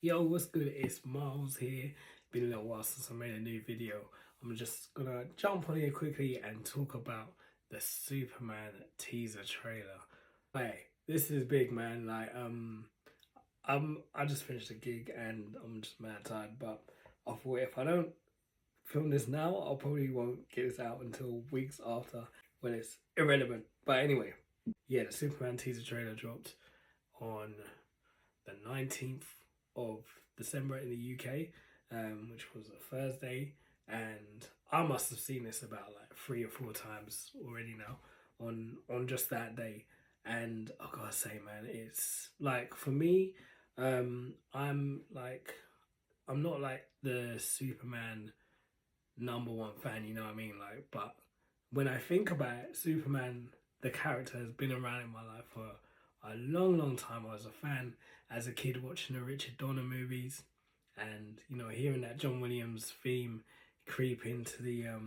Yo, what's good? It's Miles here. Been a little while since I made a new video. I'm just gonna jump on here quickly and talk about the Superman teaser trailer. Hey, this is big, man. I just finished a gig and I'm just mad tired. But I thought if I don't film this now, I probably won't get this out until weeks after when it's irrelevant. But anyway, yeah, the Superman teaser trailer dropped on the 19th of December in the UK, which was a Thursday, and I must have seen this about like 3 or 4 times already now on just that day. And I gotta say, man, it's like for me, I'm not like the Superman #1 fan, you know what I mean? Like, but when I think about it, Superman, the character, has been around in my life for a long, long time. I was a fan as a kid watching the Richard Donner movies, and hearing that John Williams theme creep into the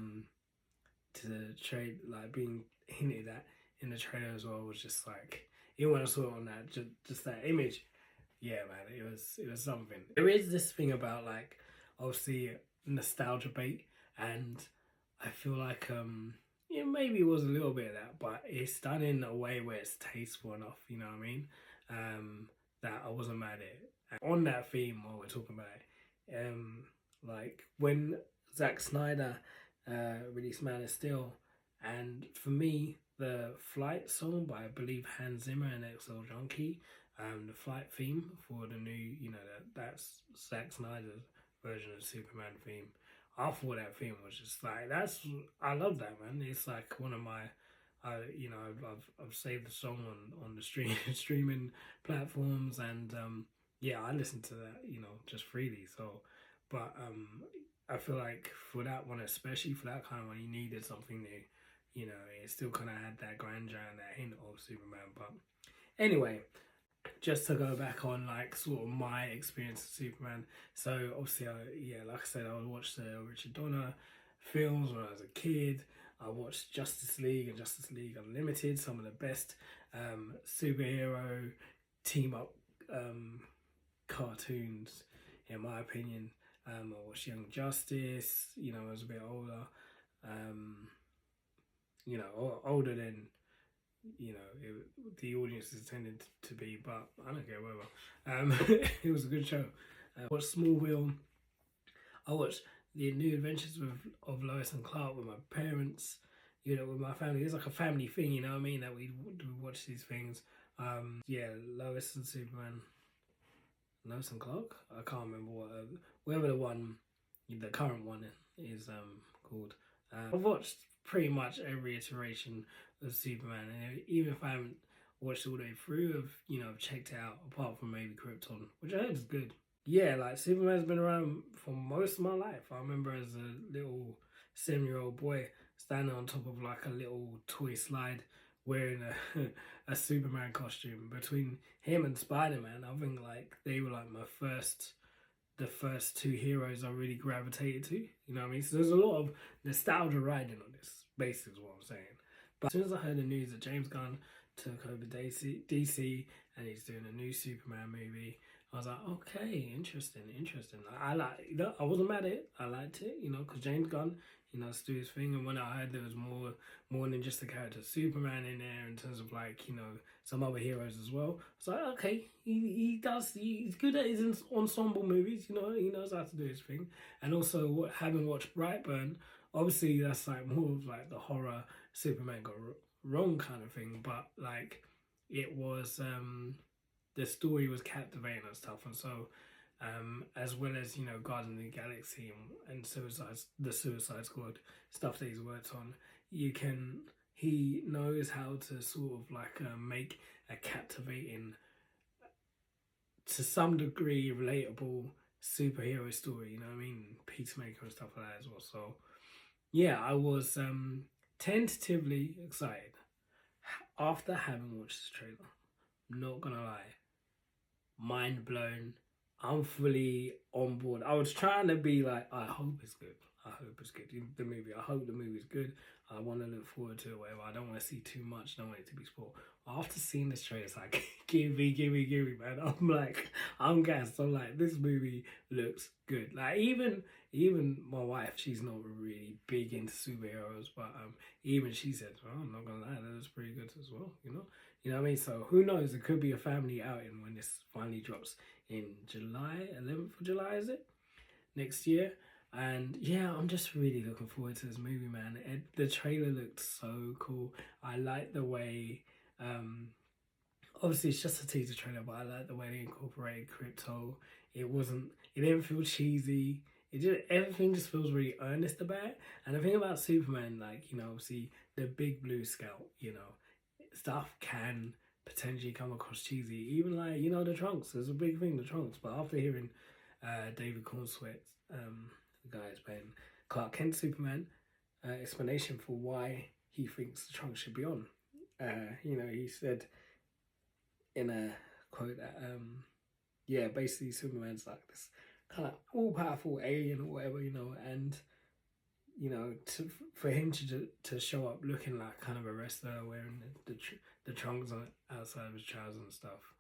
trade, like being hinted at in the trailer as well, was just like, even when I saw it on that, just that image, yeah, man, it was something. There is this thing about like obviously nostalgia bait, and I feel like yeah, maybe it was a little bit of that, but it's done in a way where it's tasteful enough, you know what I mean? That I wasn't mad at it. And on that theme, while we're talking about it, like when Zack Snyder released Man of Steel, and for me, the Flight song by I believe Hans Zimmer and XL Junkie, the Flight theme for the new, that's Zack Snyder's version of the Superman theme. I thought that theme was just like I love that, man. It's like one of my I've saved the song on the streaming platforms, and yeah, I listen to that just freely. So, but I feel like for that one, especially for that kind of one, you needed something new. It still kind of had that grandeur and that hint of Superman. But anyway, just to go back on like sort of my experience of Superman. So obviously, like I said, I would watch the Richard Donner films when I was a kid. I watched Justice League and Justice League Unlimited, some of the best superhero team up cartoons, in my opinion. I watched Young Justice, I was a bit older, older than the audience is tended to be, but I don't care, whatever. It was a good show. I watched Smallville. I watched the New Adventures of Lois and Clark with my parents, with my family. It's like a family thing, you know what I mean, that we watch these things. Yeah, Lois and Superman. Lois and Clark? I can't remember whatever the current one is called. I've watched pretty much every iteration of Superman, and even if I haven't watched all the way through, I've checked it out, apart from maybe Krypto, which I heard is good. Yeah, like Superman's been around for most of my life. I remember as a little 7-year-old boy standing on top of like a little toy slide wearing a Superman costume. Between him and Spider-Man, I think like they were like the first two heroes I really gravitated to. You know what I mean? So there's a lot of nostalgia riding on this, basically is what I'm saying. But as soon as I heard the news that James Gunn took over DC and he's doing a new Superman movie, I was like, okay, interesting. I wasn't mad at it. I liked it, because James Gunn, to do his thing. And when I heard there was more than just the character of Superman in there, in terms of like, some other heroes as well, I was like, okay, he's good at his ensemble movies, he knows how to do his thing. And also, having watched Brightburn, obviously that's like more of like the horror Superman got wrong kind of thing, but like it was the story was captivating and stuff, and so as well as Guardians of the Galaxy and the Suicide Squad stuff that he's worked on, he knows how to sort of like make a captivating, to some degree relatable superhero story, what I mean, Peacemaker and stuff like that as well. So yeah, I was tentatively excited after having watched this trailer. Not gonna lie, mind blown. I'm fully on board. I was trying to be like, I hope it's good. I hope it's good. The movie, I hope the movie's good. I want to look forward to it, whatever. I don't want to see too much. I don't want it to be spoiled. After seeing this trailer, it's like, give me, man. I'm like, I'm gassed. I'm like, this movie looks good. Like, even my wife, she's not really big into superheroes, but even she said, well, I'm not gonna lie, that looks pretty good as well, you know? You know what I mean? So who knows? It could be a family outing when this finally drops in July, 11th of July, is it? Next year. And yeah, I'm just really looking forward to this movie, man. The trailer looked so cool. I like the way, obviously it's just a teaser trailer, but I like the way they incorporated Krypto. It didn't feel cheesy. Everything just feels really earnest about it. And the thing about Superman, like, you know, obviously the big blue scout, you know, stuff can potentially come across cheesy. Even like, you know, the trunks, there's a big thing, the trunks. But after hearing David Corenswet, the guy is playing Clark Kent Superman, explanation for why he thinks the trunks should be on. You know, he said in a quote that, yeah, basically Superman's like this kind of all-powerful alien or whatever, you know, and, you know, for him to show up looking like kind of a wrestler, wearing the trunks on outside of his trousers and stuff,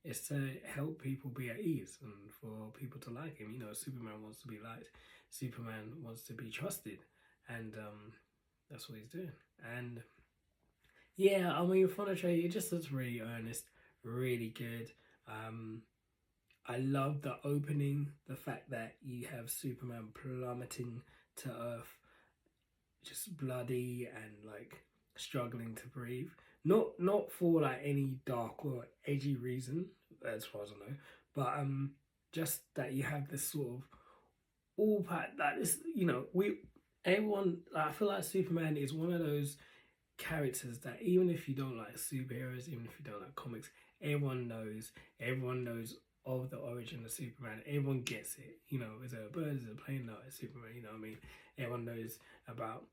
it's to help people be at ease and for people to like him. You know, Superman wants to be liked. Superman wants to be trusted. And that's what he's doing. And yeah, I mean, from the trailer, it just looks really earnest, really good. I love the opening, the fact that you have Superman plummeting to Earth, just bloody and like struggling to breathe. Not for like any dark or edgy reason, as far as I know, but just that you have this sort of all part that is, you know, everyone, I feel like Superman is one of those characters that even if you don't like superheroes, even if you don't like comics, everyone knows of the origin of Superman. Everyone gets it. You know, is it a bird, is it a plane? No, it's Superman, you know what I mean? Everyone knows about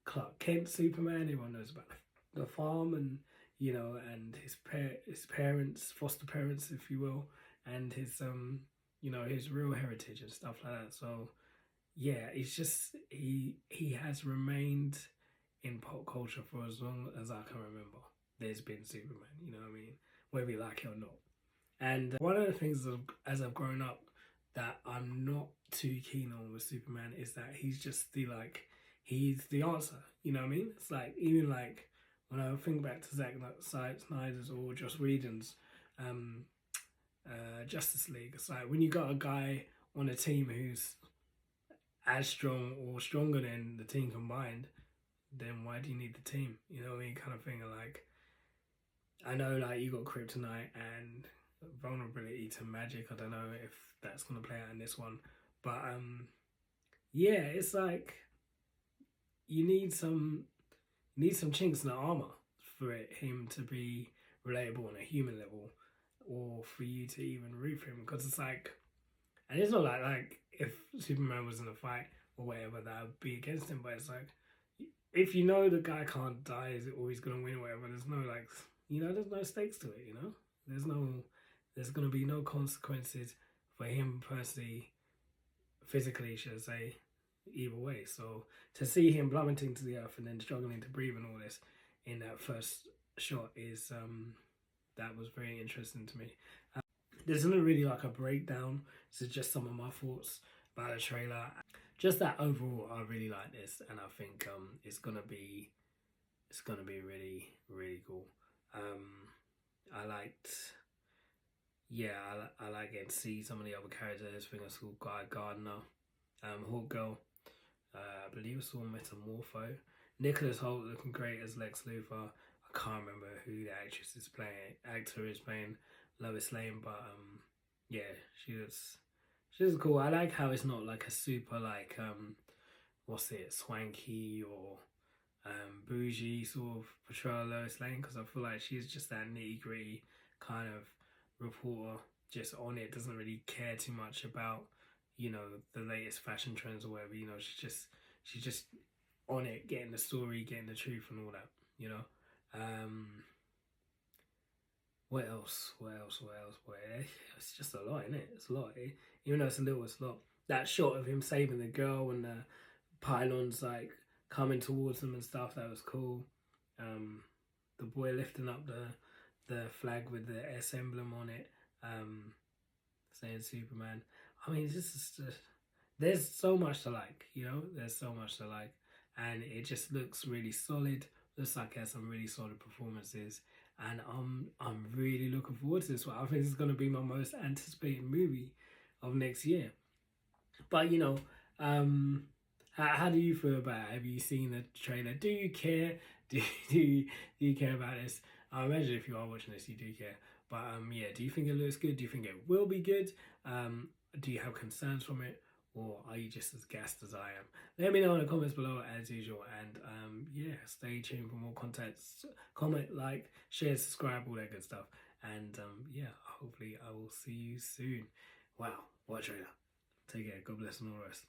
Clark Kent Superman, everyone knows about the farm and, you know, and his parents, foster parents, if you will, and his you know, his real heritage and stuff like that. So yeah, it's just he has remained in pop culture for as long as I can remember. There's been Superman, you know what I mean, whether you like it or not. And one of the things as I've grown up that I'm not too keen on with Superman is that he's just he's the answer, you know what I mean? It's like, even like when I think back to Zack Snyder's or Joss Whedon's Justice League, it's like when you got a guy on a team who's as strong or stronger than the team combined, then why do you need the team? You know what I mean? Kind of thing. Like, I know like you got kryptonite and vulnerability to magic. I don't know if that's gonna play out in this one, but yeah, it's like you need some chinks in the armor for him to be relatable on a human level, or for you to even root for him, because it's like, and it's not like if Superman was in a fight or whatever that would be against him, but it's like, if you know the guy can't die, is it always gonna win or whatever, there's no like, you know, there's no stakes to it, you know, there's gonna be no consequences for him personally, physically, should I say, either way. So to see him plummeting to the earth and then struggling to breathe and all this in that first shot is that was very interesting to me. This isn't really like a breakdown, this is just some of my thoughts about the trailer. Just that overall I really like this, and I think it's gonna be really, really cool. I liked, yeah, I like getting to see some of the other characters. I think I saw Guy Gardner, Hawk Girl, I believe I saw Metamorpho. Nicholas Hoult looking great as Lex Luthor. I can't remember who the actor is playing Lois Lane, but yeah, she's cool. I like how it's not like a super like what's it, swanky or bougie sort of portrayal of Lois Lane, because I feel like she's just that nitty gritty kind of reporter, just on it, doesn't really care too much about, you know, the latest fashion trends or whatever. You know, she's just on it, getting the story, getting the truth and all that, you know. What else? Boy, it's just a lot, isn't it? It's a lot. Even though it's a little, it's a lot. that shot of him saving the girl and the pylons like coming towards them and stuff, that was cool. The boy lifting up the flag with the S emblem on it, saying Superman. I mean, there's so much to like, you know. There's so much to like, and it just looks really solid. Looks like it has some really solid performances, and I'm really looking forward to this one. I think this is going to be my most anticipated movie of next year. But you know, how do you feel about it? Have you seen the trailer? Do you care? Do you care about this? I imagine if you are watching this, you do care. But yeah, do you think it looks good? Do you think it will be good? Do you have concerns from it, or are you just as gassed as I am? Let me know in the comments below as usual, and yeah, stay tuned for more content. Comment, like, share, subscribe, all that good stuff. And yeah, hopefully I will see you soon. Wow, what a trailer! Take care. God bless and all the rest.